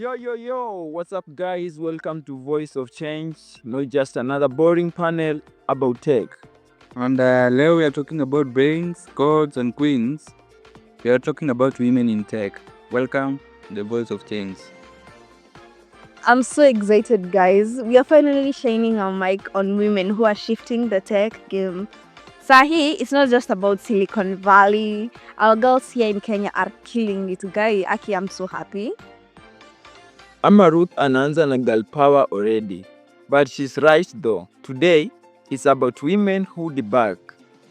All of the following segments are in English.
Yo, what's up, guys? Welcome to Voice of Change, not just another boring panel about tech. And leo we are talking about brains, gods, and queens. We are talking about women in tech. Welcome to the Voice of Change. I'm so excited, guys. We are finally shining our mic on women who are shifting the tech game. Sahi, it's not just about Silicon Valley. Our girls here in Kenya are killing it. Guy, Aki, I'm so happy. Ama Ruth anaanza na girl power already. But she's right though. Today, it's about women who debug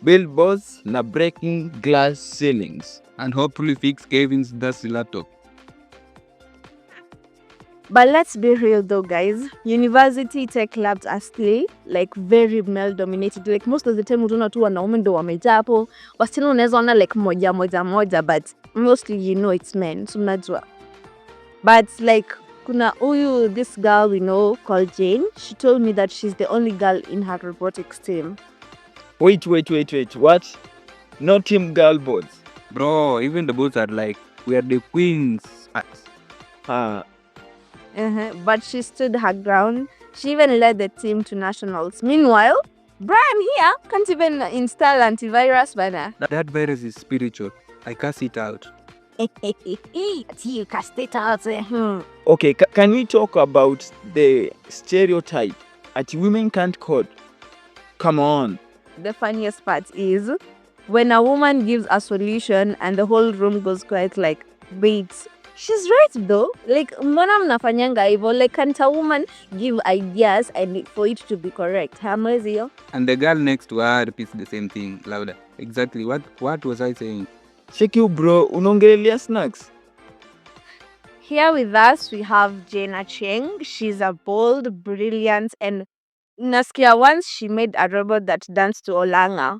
billboards na breaking glass ceilings. And hopefully fix Kevin's dusty laptop. But let's be real though, guys. University tech labs are still like very male dominated. Like most of the time utaona tu wanaume ndo wamejaa hapo. Wasichana unaweza ona like moja, but mostly it's men. So mnajua. But like this girl we know called Jane. She told me that she's the only girl in her robotics team. Wait, what? No team girl boards. Bro, even the boats are like, we are the queens. But she stood her ground. She even led the team to nationals. Meanwhile, Brian here can't even install antivirus banner. That virus is spiritual. I cast it out. You cast it out. Okay, can we talk about the stereotype that women can't code? Come on. The funniest part is when a woman gives a solution and the whole room goes quiet like, wait, she's right though. Like, mbona mnafanyanga hivyo? Like, can't a woman give ideas and for it to be correct? Hamwezi yo? And the girl next to her repeats the same thing louder. Exactly. What was I saying? Check you, bro. Unaongelelea snacks. Here with us, we have Jane Achieng. She's a bold, brilliant, and nasikia once she made a robot that danced to Olanga.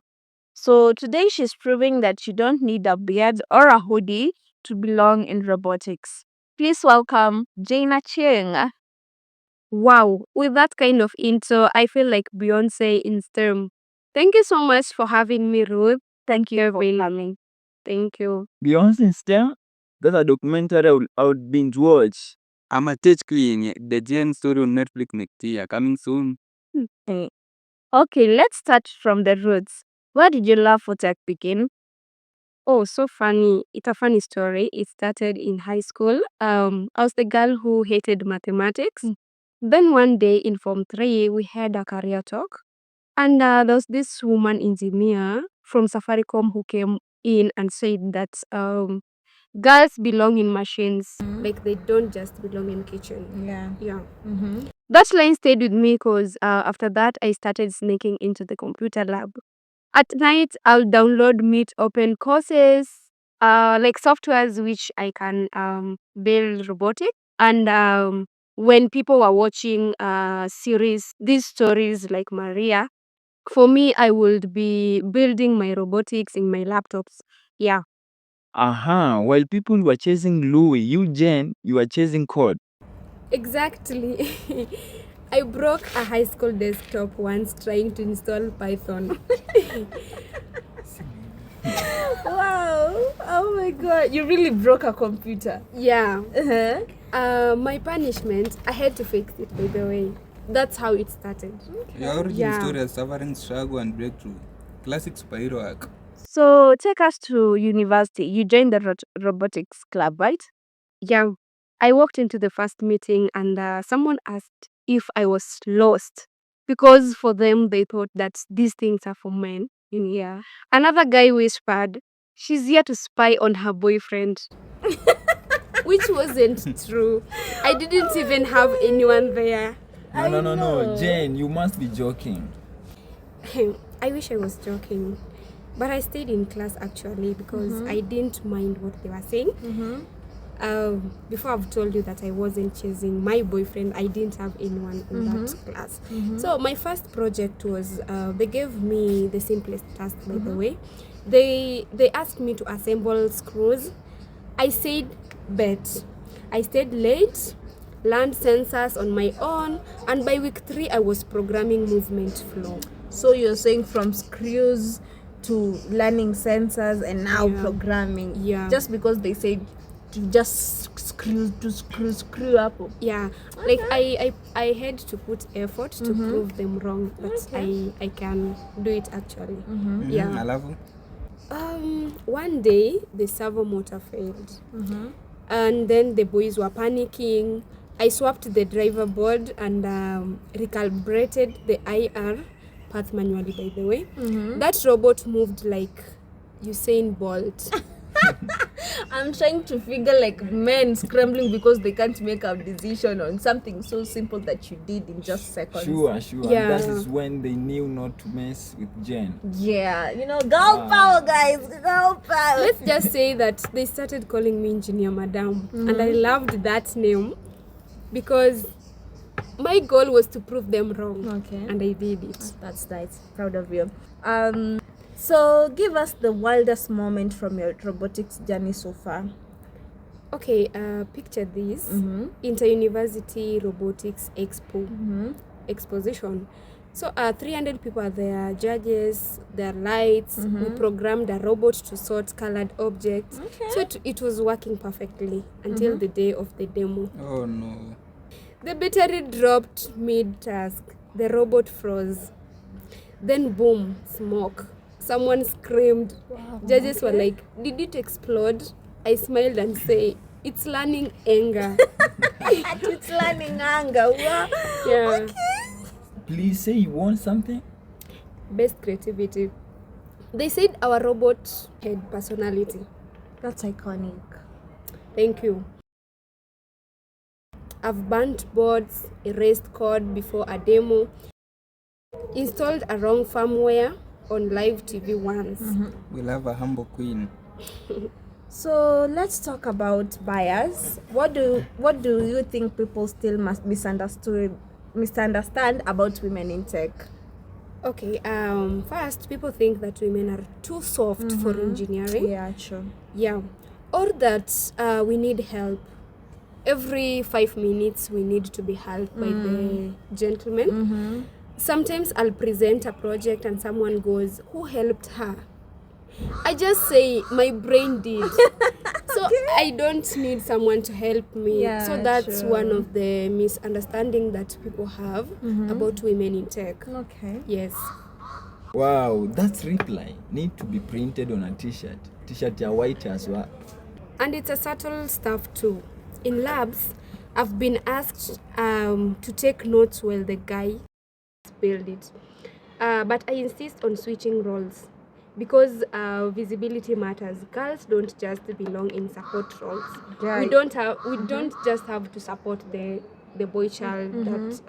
So today she's proving that you don't need a beard or a hoodie to belong in robotics. Please welcome Jane Achieng. Wow, with that kind of intro, I feel like Beyonce in STEM. Thank you so much for having me, Ruth. Thank you for coming. Thank you. Beyonce in STEM? That's a documentary I would binge watch. I'm a tech queen. The Jane story on Netflix next year. Coming soon. Okay, let's start from the roots. Where did your love for tech begin? Oh, so funny. It's a funny story. It started in high school. I was the girl who hated mathematics. Then one day in Form 3, we had a career talk. And there was this woman engineer from Safaricom who came in and said that girls belong in machines. Like they don't just belong in kitchen. Yeah. That line stayed with me because after that, I started sneaking into the computer lab. At night, I'll download Meet Open courses, like softwares which I can build robotic. And when people were watching series, these stories like Maria, for me, I would be building my robotics in my laptops. Yeah. While people were chasing Louis, you, Jen, you were chasing code. Exactly. I broke a high school desktop once trying to install Python. Wow. Oh my god. You really broke a computer. Yeah. My punishment, I had to fix it, by the way. That's how it started. Your origin story as suffering, struggle, and breakthrough. Classic superhero arc. So take us to university. You joined the robotics club, right? Yeah. I walked into the first meeting and someone asked if I was lost because for them they thought that these things are for men. Yeah. Another guy whispered, "She's here to spy on her boyfriend." Which wasn't true. I didn't even have anyone there. No. Jane, you must be joking. I wish I was joking. But I stayed in class actually because I didn't mind what they were saying. Before I've told you that I wasn't chasing my boyfriend, I didn't have anyone in that class. So my first project was, they gave me the simplest task, by the way. They asked me to assemble screws. I said, bet. I stayed late, learned sensors on my own, and by week 3, I was programming movement flow. So you're saying from screws to learning sensors and now programming. Yeah. Just because they said to just screw hapo. Yeah, like I had to put effort to prove them wrong, but I can do it actually. Yeah. Alafu? One day the servo motor failed, and then the boys were panicking. I swapped the driver board and recalibrated the IR path manually, by the way. That robot moved like Usain Bolt. I'm trying to figure like men scrambling because they can't make a decision on something so simple that you did in just seconds. Sure. Yeah. That is when they knew not to mess with Jen. Yeah, girl power, guys, girl power. Let's just say that they started calling me Engineer Madam, and I loved that name because my goal was to prove them wrong. Okay. And I did it. That's nice. Proud of you. So give us the wildest moment from your robotics journey so far. Okay, picture this. Inter-University Robotics Expo exposition. So 300 people are there, judges, there are lights. We programmed a robot to sort colored objects. So it was working perfectly until the day of the demo. Oh no. The battery dropped mid-task. The robot froze. Then boom, smoke. Someone screamed. Judges were like, did it explode? I smiled and say, it's learning anger. It's learning anger. Wow. Yeah. Please say you want something. Best creativity. They said our robot had personality. That's iconic. Thank you. I've burnt boards, erased code before a demo, installed a wrong firmware on live TV once. We'll have a humble queen. So let's talk about bias. What do you think people still must misunderstand about women in tech? Okay, first, people think that women are too soft for engineering. Yeah, sure. Yeah. Or that we need help. Every 5 minutes we need to be helped by the gentleman. Sometimes I'll present a project and someone goes, who helped her? I just say, my brain did. So I don't need someone to help me. Yeah, so that's sure. one of the misunderstanding that people have about women in tech. Okay. Yes. Wow, that's reply. Need to be printed on a t-shirt. T-shirt ya white as well. And it's a subtle stuff too. In labs, I've been asked to take notes while the guy build it. But I insist on switching roles because visibility matters. Girls don't just belong in support roles. Yeah. We don't just have to support the boy child. That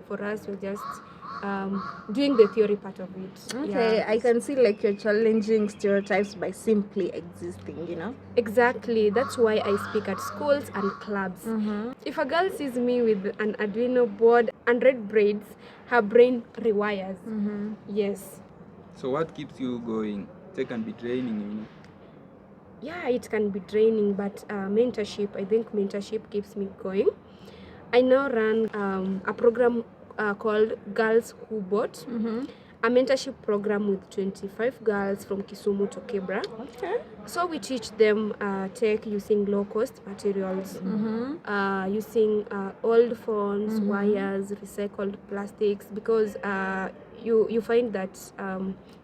for us we're just doing the theory part of it. Okay, Yeah. I can see like you're challenging stereotypes by simply existing, Exactly. That's why I speak at schools and clubs. If a girl sees me with an Arduino board and red braids, her brain rewires. Yes. So what keeps you going? Tech can be draining, Yeah, it can be draining, but mentorship, I think mentorship keeps me going. I now run a program called Girls Who Bought, a mentorship program with 25 girls from Kisumu to Kibra. Okay. So we teach them tech using low-cost materials, using old phones, wires, recycled plastics, because you find that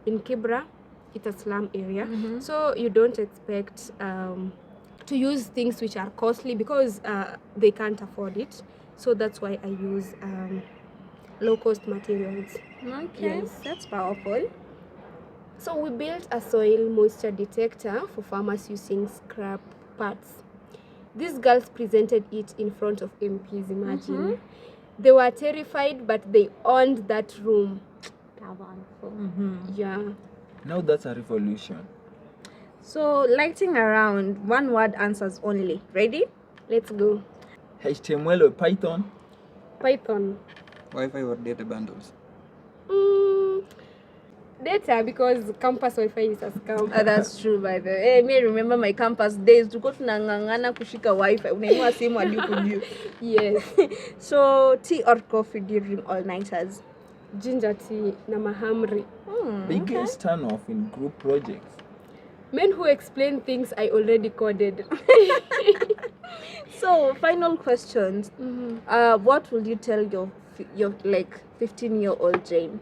in Kibra, it's a slum area, so you don't expect to use things which are costly because they can't afford it. So that's why I use low-cost materials. Okay, Yes. that's powerful. So we built a soil moisture detector for farmers using scrap parts. These girls presented it in front of MPs, imagine. They were terrified, but they owned that room. Yeah. Now that's a revolution. So lighting around, one word answers only. Ready? Let's go. HTML or Python? Python. Wi-Fi or data bundles? Data, because campus Wi-Fi is a scam. That's true, by the way. Me remember my campus days. Tuko tunang'ang'ana kushika wifi. Unainua simu hadi kujua. Yes. So tea or coffee during all-nighters? Ginger tea na mahamri. Biggest turn off in group projects. Men who explain things I already coded. So So, final questions. What will you tell your like 15-year-old Jane?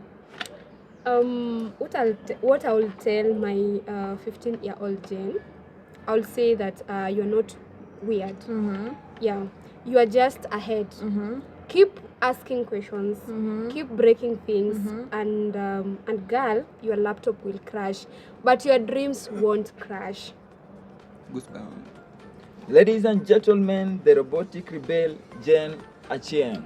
What I will tell my 15-year-old Jane, I'll say that you're not weird. Yeah, you are just ahead. Keep asking questions. Keep breaking things. And girl, your laptop will crash, but your dreams won't crash. Goosebumps. Ladies and gentlemen, the robotic rebel, Jen Achien.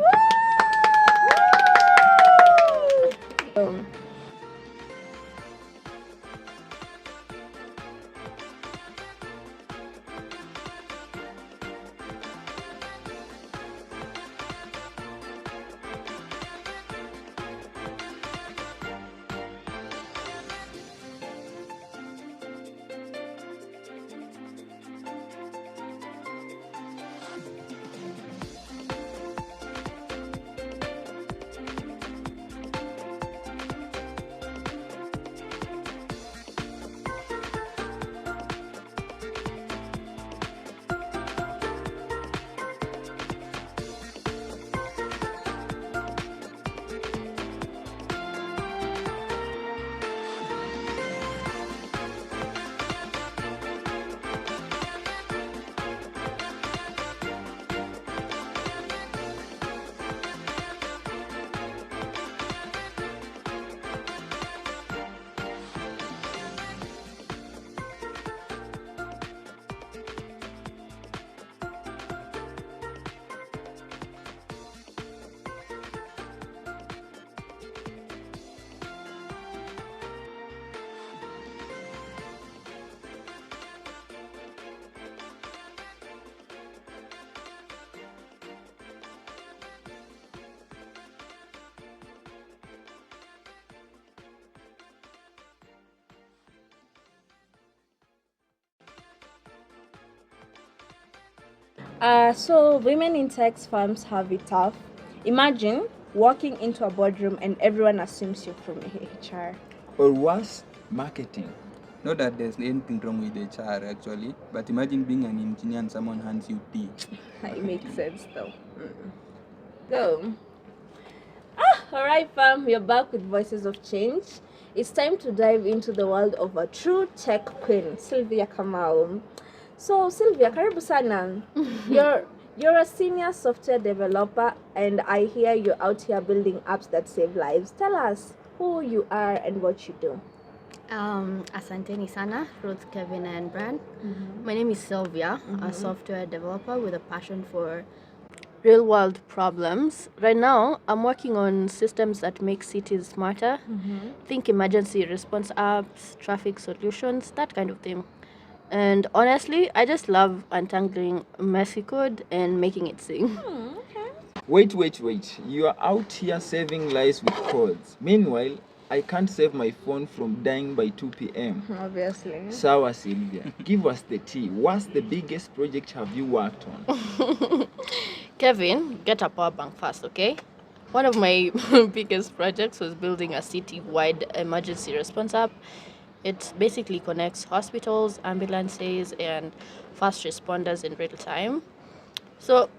So women in tech firms have it tough. Imagine walking into a boardroom and everyone assumes you're from HR. Or worse, marketing. Not that there's anything wrong with HR actually, but imagine being an engineer and someone hands you tea. It makes sense though. So, alright fam, we're back with Voices of Change. It's time to dive into the world of a true tech queen, Sylvia Kamau. So Sylvia, karibu sana. You're a senior software developer and I hear you're out here building apps that save lives. Tell us who you are and what you do. Asanteni sana, Ruth, Kevin, and Bran. My name is Sylvia, a software developer with a passion for real-world problems. Right now, I'm working on systems that make cities smarter. Think emergency response apps, traffic solutions, that kind of thing. And honestly, I just love untangling messy code and making it sing. Wait. You are out here saving lives with codes. Meanwhile, I can't save my phone from dying by 2 p.m. Obviously. Sawa Sylvia, give us the tea. What's the biggest project have you worked on? Kevin, get a power bank fast, okay? One of my biggest projects was building a city-wide emergency response app. It basically connects hospitals, ambulances, and fast responders in real time. So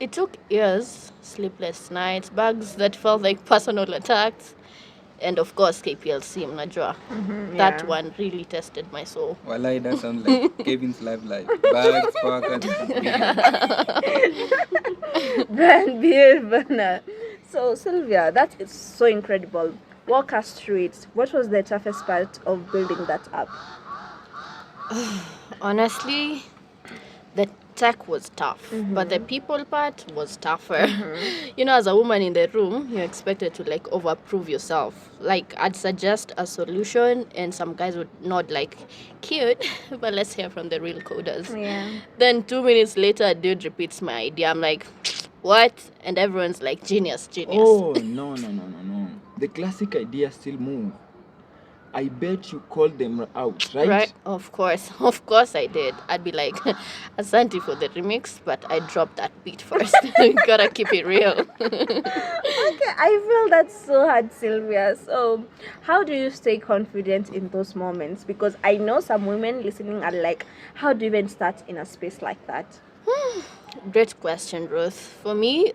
it took years, sleepless nights, bugs that felt like personal attacks, and of course KPLC, mnajua. That one really tested my soul. Walai, that sounds like Kevin's life. Bags, pockets. Brand beer burner. So Sylvia, that is so incredible. Walk us through it. What was the toughest part of building that app? Honestly, the tech was tough, but the people part was tougher. You know, as a woman in the room, you're expected to like overprove yourself. Like, I'd suggest a solution, and some guys would nod like, cute, but let's hear from the real coders. Yeah. Then 2 minutes later, a dude repeats my idea. I'm like, what? And everyone's like, genius. Oh, no. The classic idea still move. I bet you called them out, right? Right, of course I did. I'd be like, Asante for the remix, but I dropped that beat first. Gotta keep it real. Okay, I feel that's so hard, Sylvia. So, how do you stay confident in those moments? Because I know some women listening are like, how do you even start in a space like that? Great question, Ruth. For me,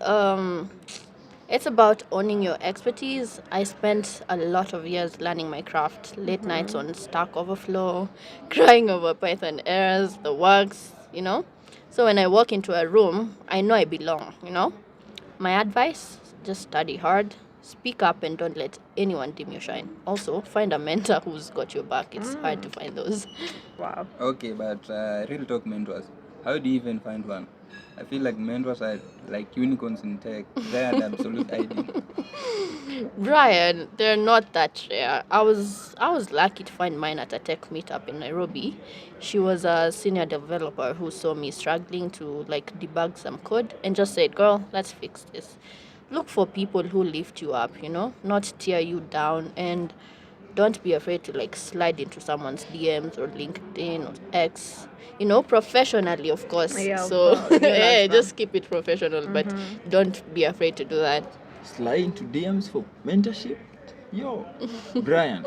it's about owning your expertise. I spent a lot of years learning my craft, late nights on Stack Overflow, crying over Python errors, the works, you know. So when I walk into a room, I know I belong, you know. My advice, just study hard, speak up, and don't let anyone dim your shine. Also, find a mentor who's got your back. It's hard to find those. Wow. Okay, but real talk mentors. How do you even find one? I feel like mentors are like unicorns in tech. They are the absolute ideal. Brian, they're not that rare. I was lucky to find mine at a tech meetup in Nairobi. She was a senior developer who saw me struggling to like debug some code and just said, "Girl, let's fix this." Look for people who lift you up, you know, not tear you down, and don't be afraid to like slide into someone's DMs or LinkedIn or X. You know, professionally, of course. Yeah, of So course. Yeah, yeah, that's just keep it professional, but don't be afraid to do that. Slide into DMs for mentorship? Yo, Brian,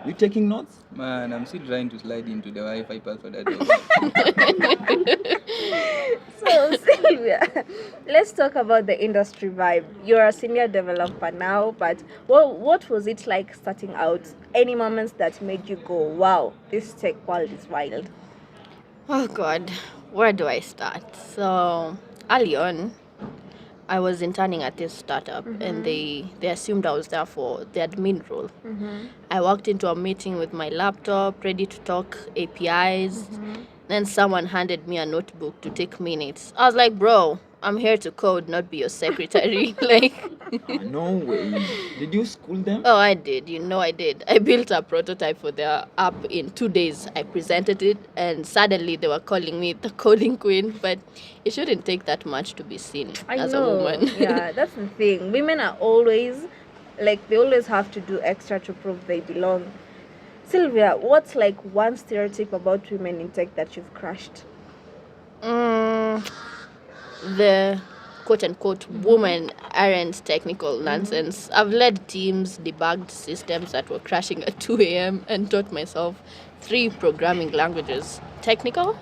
you taking notes? Man, I'm still trying to slide into the Wi-Fi password address. So, Sylvia, let's talk about the industry vibe. You're a senior developer now, but what was it like starting out? Any moments that made you go, wow, this tech world is wild? Oh God, where do I start? So early on, I was interning at this startup, and they assumed I was there for the admin role. I walked into a meeting with my laptop, ready to talk APIs. Then someone handed me a notebook to take minutes. I was like, bro, I'm here to code, not be your secretary. Like, No way. Did you school them? oh, I did. You know, I did. I built a prototype for their app in 2 days. I presented it, and suddenly they were calling me the coding queen. But it shouldn't take that much to be seen I as know. a woman. Yeah, that's the thing. Women are always they always have to do extra to prove they belong. Sylvia, what's like one stereotype about women in tech that you've crushed? Mm, the quote unquote women aren't technical nonsense. I've led teams, debugged systems that were crashing at 2 a.m., and taught myself 3 programming languages. Technical?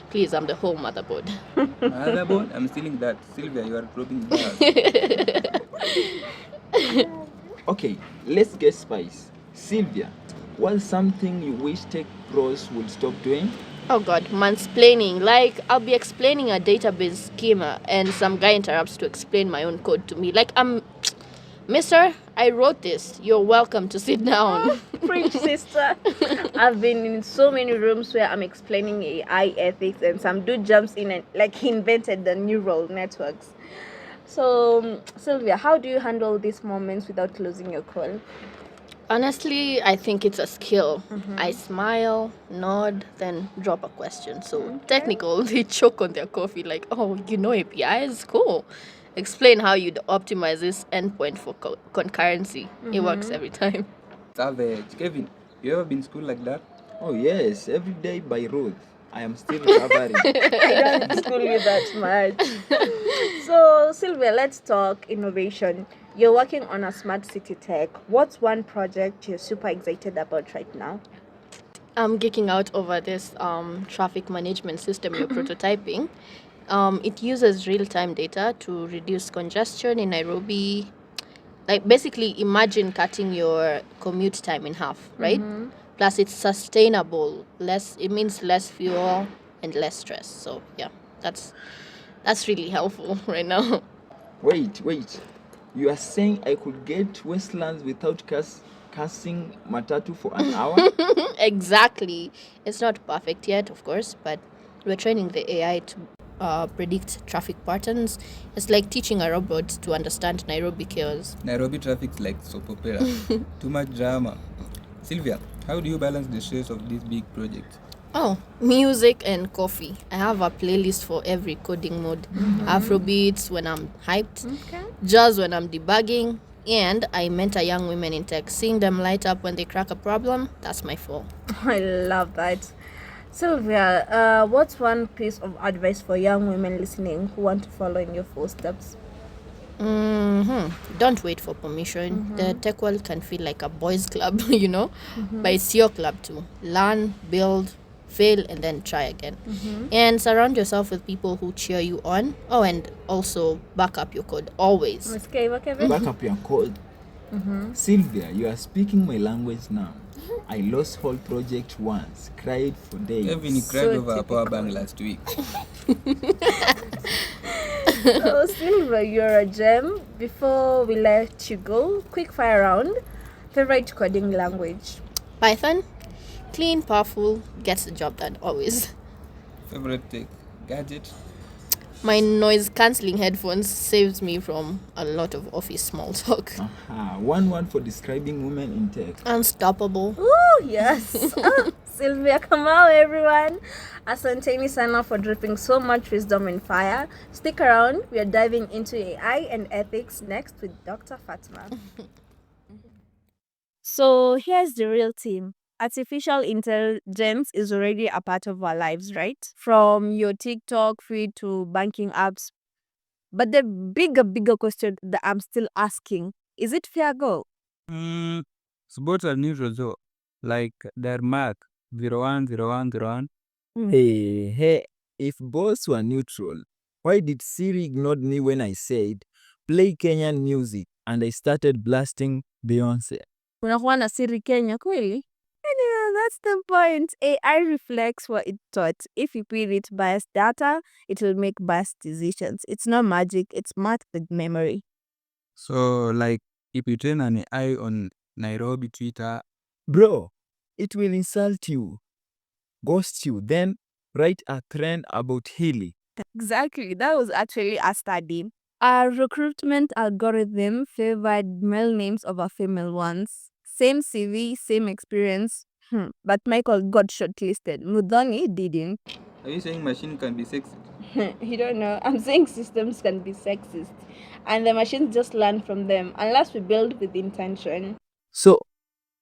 Please, I'm the whole motherboard. Motherboard, I'm stealing that. Sylvia, you are dropping bars. Okay, let's get spice. Sylvia, what's something you wish tech pros would stop doing? Oh God, mansplaining. Like, I'll be explaining a database schema and some guy interrupts to explain my own code to me. Like, Mister, I wrote this. You're welcome to sit down. Preach, sister. I've been in so many rooms where I'm explaining AI ethics, and some dude jumps in and like he invented the neural networks. So, Sylvia, how do you handle these moments without losing your cool? Honestly, I think it's a skill. I smile, nod, then drop a question. So technical, they choke on their coffee like, oh, you know APIs? Cool. Explain how you'd optimize this endpoint for concurrency. It works every time. Savage. Kevin, you ever been school like that? Oh yes, every day by Ruth. I am still recovering. I don't school you that much. So, Sylvia, let's talk innovation. You're working on a smart city tech. What's one project you're super excited about right now? I'm geeking out over this traffic management system you're prototyping. It uses real-time data to reduce congestion in Nairobi. Like basically, imagine cutting your commute time in half, right? Plus, it's sustainable. It means less fuel and less stress. So yeah, that's really helpful right now. Wait. You are saying I could get Westlands without cussing Matatu for an hour? Exactly. It's not perfect yet, of course, but we're training the AI to predict traffic patterns. It's like teaching a robot to understand Nairobi chaos. Nairobi traffic's like soap opera. Too much drama. Sylvia, how do you balance the stress of this big project? Oh, music and coffee. I have a playlist for every coding mode. Afrobeats when I'm hyped, jazz when I'm debugging, and I mentor young women in tech. Seeing them light up when they crack a problem, that's my fall. I love that. Sylvia, what's one piece of advice for young women listening who want to follow in your footsteps? Don't wait for permission. The tech world can feel like a boys' club, you know? But it's your club too. Learn, build, fail, and then try again. And surround yourself with people who cheer you on. Oh, and also back up your code always. Umesikia hivyo, Kevin? Back up your code. Sylvia, you are speaking my language now. I lost whole project once, cried for days. Kevin, he cried over a power bank last week. So, Silver, you're a gem. Before we let you go, quick fire round. Favorite coding language? Python, clean, powerful, gets the job done always. Favorite tech gadget? My noise cancelling headphones saves me from a lot of office small talk. Aha, one word for describing women in tech. Unstoppable. Ooh, yes. Sylvia Kamau, everyone. Asanteni sana for dripping so much wisdom and fire. Stick around. We are diving into AI and ethics next with Dr. Fatma. So here's the real team. Artificial intelligence is already a part of our lives, right? From your TikTok feed to banking apps. But the bigger question that I'm still asking, is it fair go? Sports are neutral though. Like their mark 010101. Hey, if both were neutral, why did Siri ignore me when I said, play Kenyan music, and I started blasting Beyonce? Unakuwa na siri Kenya kweli? Anyway, that's the point. AI reflects what it taught. If you feed it biased data, it will make biased decisions. It's not magic, it's math with memory. So like if you train an AI on Nairobi Twitter, Bro, it will insult you, ghost you, then write a trend about Hilly. Exactly. That was actually a study. Our recruitment algorithm favored male names over female ones. Same CV, same experience. But Michael got shortlisted. Mudhoni didn't. are you saying machine can be sexy? You don't know. I'm saying systems can be sexist. And the machines just learn from them unless we build with intention. So,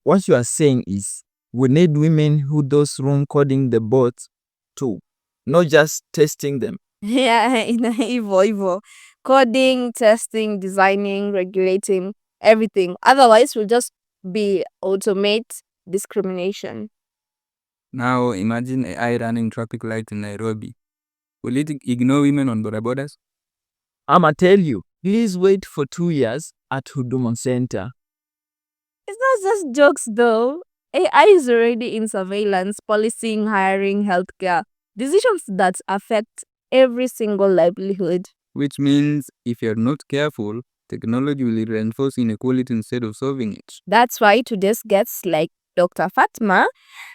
what you are saying is, we need women who does room coding the bots too, not just testing them. Yeah, Evo. Coding, testing, designing, regulating, everything. Otherwise, we'll just be automate discrimination. Now imagine AI running traffic lights in Nairobi. Will it ignore women on bodabodas? I'ma tell you, please wait for 2 years at Huduma Center. It's not just jokes though. AI is already in surveillance, policing, hiring, healthcare. Decisions that affect every single livelihood. Which means if you're not careful, technology will reinforce inequality instead of solving it. That's why today's guests like Dr. Fatma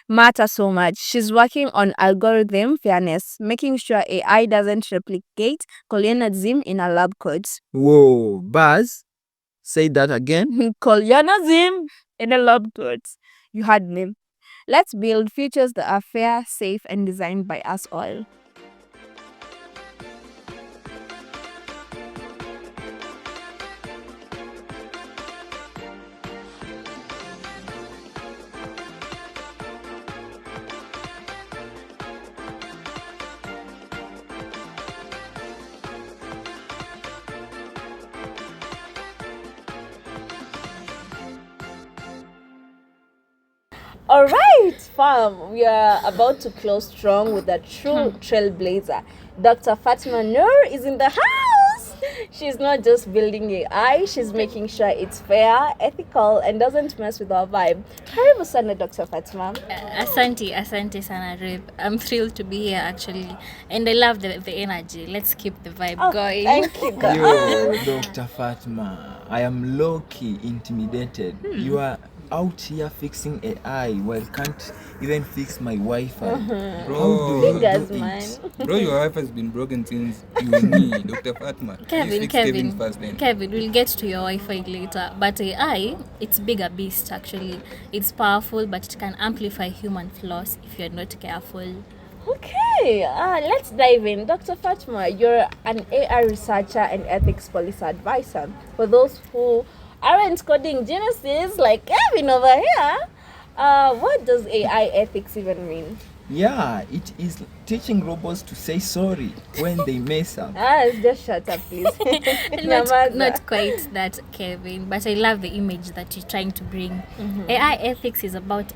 matter so much. She's working on algorithm fairness, making sure AI doesn't replicate colonialism in a lab codes. Whoa, Buzz, say that again. Colonialism in a lab codes. You heard me. Let's build futures that are fair, safe, and designed by us all. All right, fam. We are about to close strong with a true trailblazer. Dr. Fatma Noor is in the house. She's not just building AI, she's making sure it's fair, ethical, and doesn't mess with our vibe. Karibu sana, Dr. Fatma. Asante sana, Rib. I'm thrilled to be here actually, and I love the energy. Let's keep the vibe going. Thank you, guys. Yo, Dr. Fatma, I am low-key intimidated. You are out here fixing AI while can't even fix my Wi-Fi. How do you Fingers, do man. it? Bro, your wife has been broken since you and me, Dr. Fatma. Please fix Kevin first then. Kevin, we'll get to your Wi-Fi later. But AI, it's bigger beast actually. It's powerful, but it can amplify human flaws if you're not careful. Okay, let's dive in. Dr. Fatma, you're an AI researcher and ethics policy advisor. For those who aren't coding geniuses like Kevin over here, what does AI ethics even mean? Yeah, it is teaching robots to say sorry when they mess up. Just shut up, please. Not quite that, Kevin, but I love the image that you're trying to bring. AI ethics is about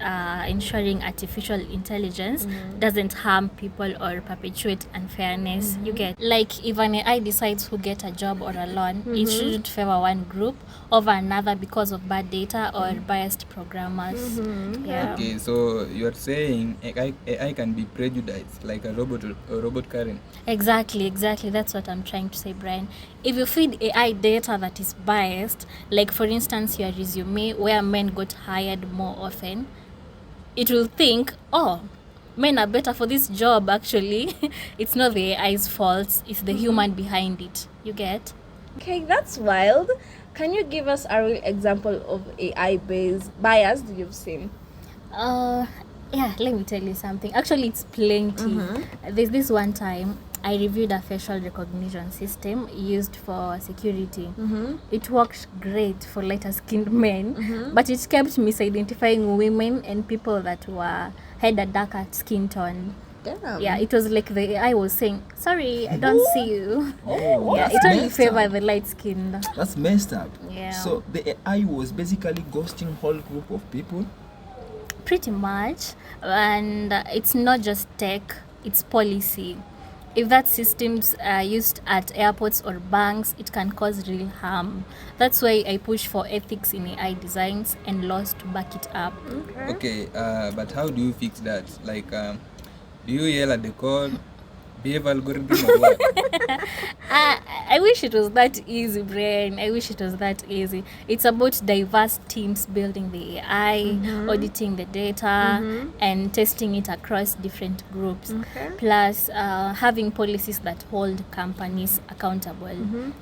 ensuring artificial intelligence doesn't harm people or perpetuate unfairness. You get, like, if an AI decides who get a job or a loan, it shouldn't favor one group over another because of bad data or biased programmers. Yeah. Okay, so you're saying AI can be prejudiced like a robot Karen. Exactly. That's what I'm trying to say, Brian. If you feed AI data that is biased, like for instance your resume where men got hired more often, it will think, oh, men are better for this job. Actually, it's not the AI's fault, it's the human behind it. You get? Okay, that's wild. Can you give us a real example of AI-based bias you've seen? Yeah, let me tell you something. Actually, it's plenty. There's this one time I reviewed a facial recognition system used for security. It worked great for lighter skinned men, but it kept misidentifying women and people that had a darker skin tone. Damn. Yeah, it was like the AI was saying, sorry, I don't see you. Oh, Yeah, that's it only messed favor up. the light skinned. That's messed up. Yeah. So the AI was basically ghosting whole group of people. Pretty much. And it's not just tech, it's policy. If that system's used at airports or banks, it can cause real harm. That's why I push for ethics in AI designs and laws to back it up. Okay, but how do you fix that? Like, do you yell at the code, behave algorithm, or what? I wish it was that easy, Brian. I wish it was that easy. It's about diverse teams building the AI, auditing the data, and testing it across different groups. Plus, having policies that hold companies accountable.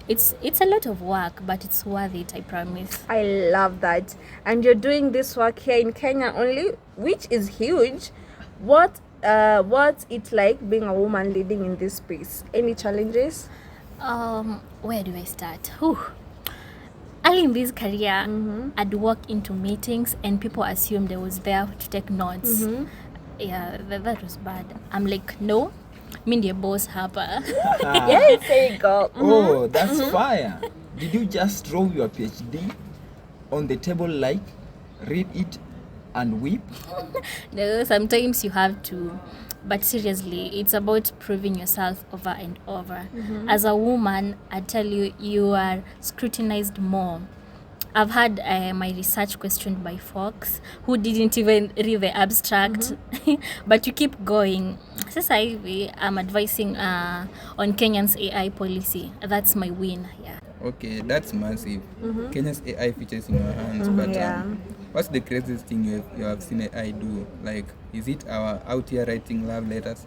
It's a lot of work, but it's worth it, I promise. I love that. And you're doing this work here in Kenya only, which is huge. What's it like being a woman leading in this space? Any challenges? Where do I start? Whew. Early in this career, I'd walk into meetings and people assumed I was there to take notes. Yeah, that was bad. I'm like, no, mi ndiye boss hapa. Yes, there you go. Oh, that's fire. Did you just draw your PhD on the table like, read it and weep? No, sometimes you have to. But seriously, it's about proving yourself over and over. As a woman, I tell you, you are scrutinized more. I've had my research questioned by folks who didn't even read the abstract, but you keep going. Sasa hivi, I'm advising on Kenyan's AI policy. That's my win. Yeah. Okay, that's massive. Kenya's AI features in your hands, but Yeah. what's the craziest thing you have seen AI do? Like, is it out here writing love letters?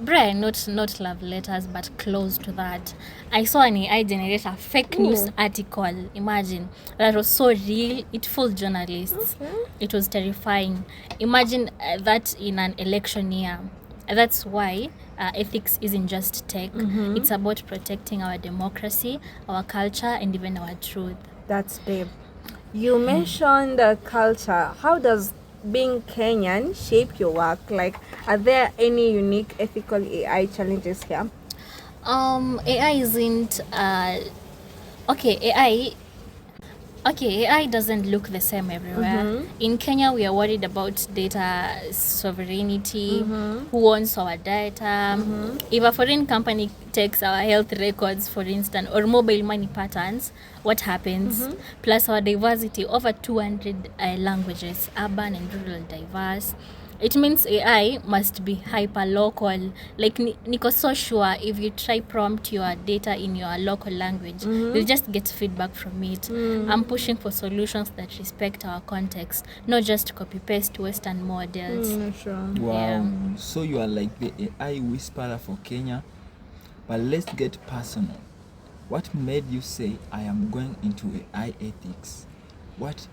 Brian, not love letters, but close to that. I saw an AI generate a fake news article. Imagine, that was so real. It fooled journalists. It was terrifying. Imagine that in an election year. That's why ethics isn't just tech. It's about protecting our democracy, our culture, and even our truth. That's deep. You mentioned culture. How does being Kenyan shape your work? Like, are there any unique ethical AI challenges here? AI isn't AI doesn't look the same everywhere. In Kenya, we are worried about data sovereignty, who owns our data. If a foreign company takes our health records, for instance, or mobile money patterns, what happens? Plus our diversity, over 200 languages, urban and rural diverse. It means AI must be hyper-local. Like, niko so sure if you try prompt your data in your local language, you'll just get feedback from it. I'm pushing for solutions that respect our context, not just copy-paste Western models. Sure. Wow. Yeah. So you are like the AI whisperer for Kenya. But let's get personal. What made you say, I am going into AI ethics? What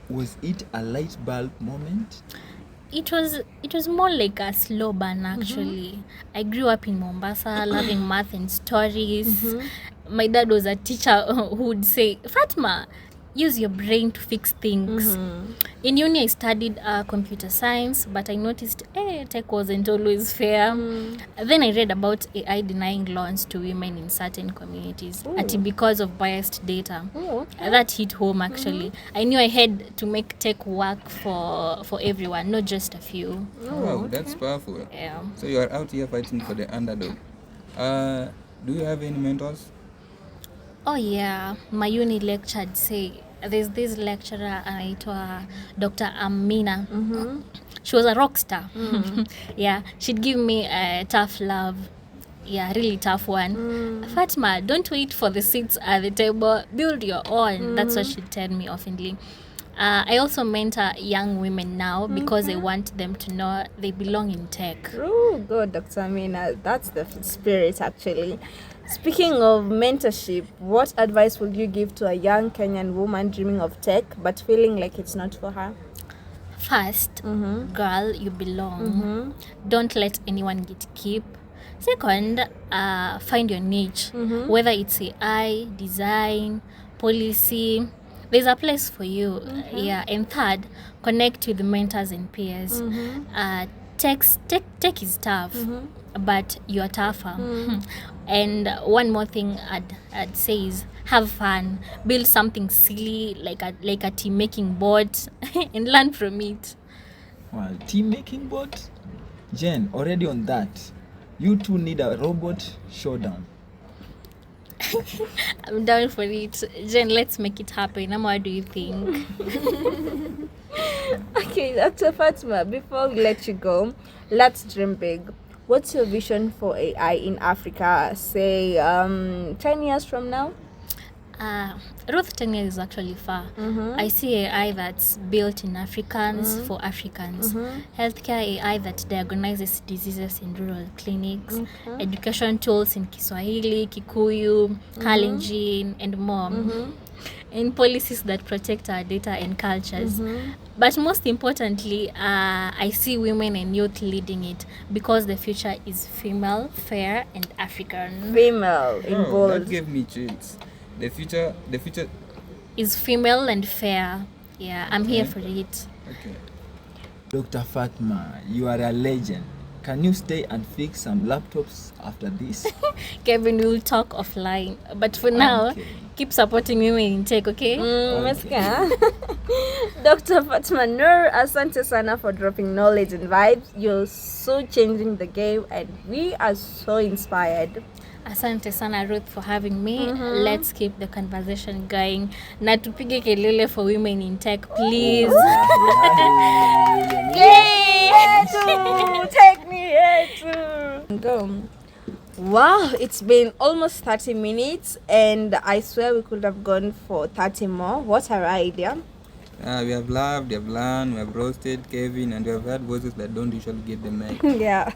was it, a light bulb moment? It was more like a slow burn, actually. I grew up in Mombasa, loving math and stories. My dad was a teacher who would say, Fatma, use your brain to fix things. In uni, I studied computer science, but I noticed tech wasn't always fair. Then I read about AI denying loans to women in certain communities because of biased data. That hit home, actually. I knew I had to make tech work for everyone, not just a few. Wow, that's powerful. Yeah. So you are out here fighting for the underdog. Do you have any mentors? Oh yeah, my uni lectured say there's this lecturer anaitwa Dr. Amina. She was a rock star. Yeah, she'd give me a tough love. Yeah, really tough one. Fatma, don't wait for the seats at the table. Build your own. That's what she'd tell me oftenly. I also mentor young women now because I want them to know they belong in tech. Oh, good, Dr. Amina. That's the spirit, actually. Speaking of mentorship, what advice would you give to a young Kenyan woman dreaming of tech but feeling like it's not for her? First, girl, you belong. Don't let anyone gatekeep. Second, find your niche. Whether it's AI, design, policy, there's a place for you. Yeah. And third, connect with mentors and peers. Tech is tough, but you're tougher. And one more thing I'd say is have fun. Build something silly like a team making bot and learn from it. Well, team making bot? Jen, already on that. You two need a robot showdown. I'm down for it. Jen, let's make it happen. What do you think? Okay, Dr. Fatma, before we let you go, let's dream big. What's your vision for AI in Africa, say 10 years from now? Ruth, 10 years is actually far. I see AI that's built in Africans for Africans. Healthcare AI that diagnoses diseases in rural clinics. Education tools in Kiswahili, Kikuyu, Kalenjin, and more. And policies that protect our data and cultures. But most importantly, I see women and youth leading it because the future is female, fair, and African. Female in Oh, bold. that gave me chills. The future. Is female and fair. Yeah, I'm here for it. Okay. Dr. Fatma, you are a legend. Can you stay and fix some laptops after this? Kevin, we'll talk offline. But for now, Okay. keep supporting women in tech, okay? Umesikia? Dr. Fatma Nur, asante sana for dropping knowledge and vibes. You're so changing the game and we are so inspired. Asante sana Ruth for having me. Let's keep the conversation going. Na tupige kelele for women in tech, please. Take me here too. Go. Wow, it's been almost 30 minutes and I swear we could have gone for 30 more. What a ride, yeah? We have laughed, we have learned, we have roasted Kevin, and we have heard voices that don't usually get the mic. Yeah.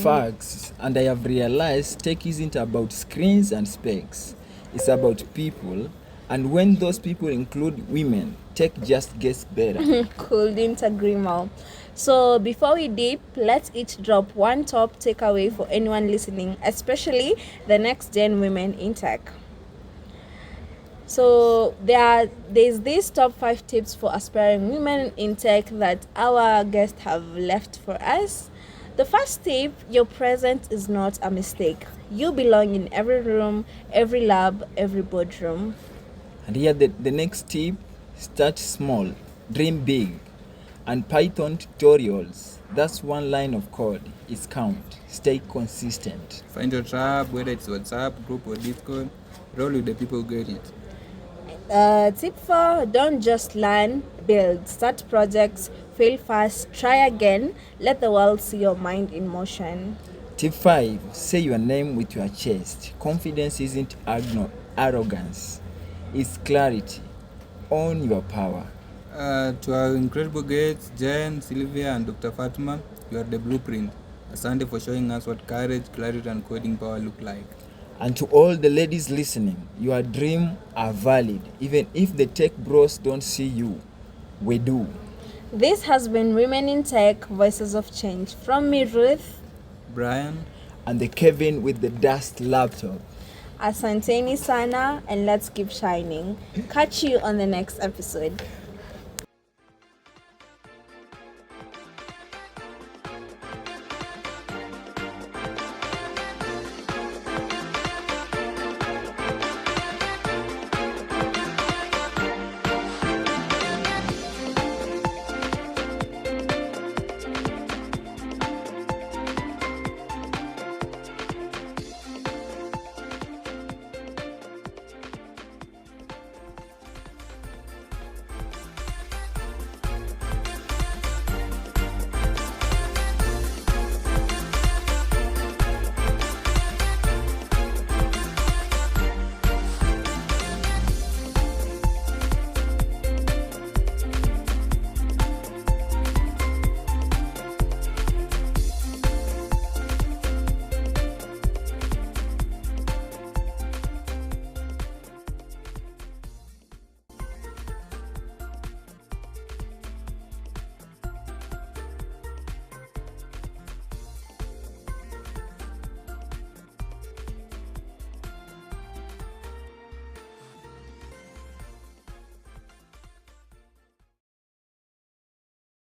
Facts. And I have realized tech isn't about screens and specs. It's about people. And when those people include women, tech just gets better. Couldn't agree more. So before we dip, let's each drop one top takeaway for anyone listening, especially the next gen women in tech. So there's these top 5 tips for aspiring women in tech that our guests have left for us. The first tip, your presence is not a mistake. You belong in every room, every lab, every boardroom. And here the next tip, start small, dream big. And Python tutorials, that's one line of code, is count. Stay consistent. Find your tribe, whether it's WhatsApp, group, or Discord. Roll with the people who get it. Tip 4, don't just learn, build. Start projects, fail fast, try again. Let the world see your mind in motion. Tip 5, say your name with your chest. Confidence isn't arrogance, it's clarity. Own your power. To our incredible guests, Jen, Sylvia, and Dr. Fatma, you are the blueprint. Asante for showing us what courage, clarity, and coding power look like. And to all the ladies listening, your dreams are valid. Even if the tech bros don't see you, we do. This has been Women in Tech, Voices of Change. From me, Ruth. Brian. And the Kevin with the dust laptop. Asanteni sana, and let's keep shining. Catch you on the next episode.